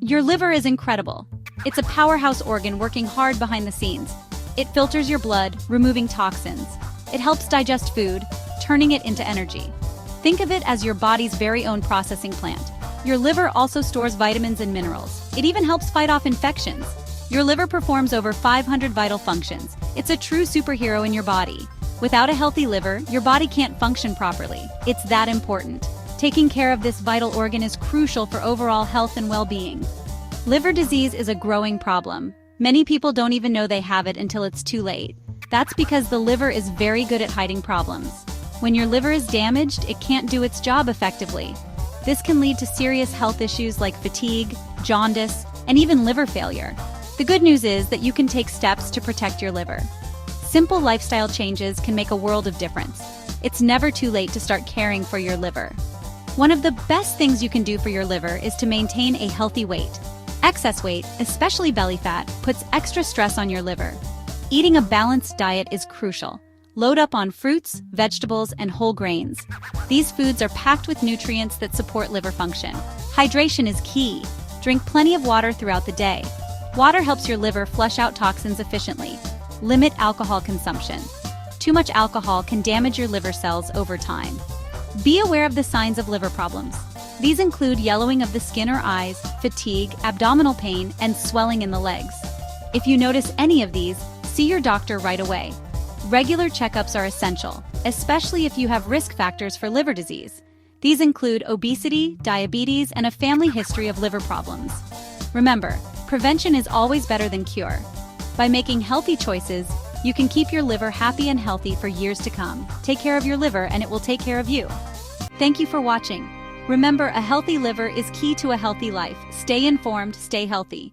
Your liver is incredible. It's a powerhouse organ working hard behind the scenes. It filters your blood, removing toxins. It helps digest food, turning it into energy. Think of it as your body's very own processing plant. Your liver also stores vitamins and minerals. It even helps fight off infections. Your liver performs over 500 vital functions. It's a true superhero in your body. Without a healthy liver, your body can't function properly. It's that important. Taking care of this vital organ is crucial for overall health and well-being. Liver disease is a growing problem. Many people don't even know they have it until it's too late. That's because the liver is very good at hiding problems. When your liver is damaged, it can't do its job effectively. This can lead to serious health issues like fatigue, jaundice, and even liver failure. The good news is that you can take steps to protect your liver. Simple lifestyle changes can make a world of difference. It's never too late to start caring for your liver. One of the best things you can do for your liver is to maintain a healthy weight. Excess weight, especially belly fat, puts extra stress on your liver. Eating a balanced diet is crucial. Load up on fruits, vegetables, and whole grains. These foods are packed with nutrients that support liver function. Hydration is key. Drink plenty of water throughout the day. Water helps your liver flush out toxins efficiently. Limit alcohol consumption. Too much alcohol can damage your liver cells over time. Be aware of the signs of liver problems. These include yellowing of the skin or eyes, fatigue, abdominal pain, and swelling in the legs. If you notice any of these, see your doctor right away. Regular checkups are essential, especially if you have risk factors for liver disease. These include obesity, diabetes, and a family history of liver problems. Remember, prevention is always better than cure. By making healthy choices, you can keep your liver happy and healthy for years to come. Take care of your liver and it will take care of you. Thank you for watching. Remember, a healthy liver is key to a healthy life. Stay informed, stay healthy.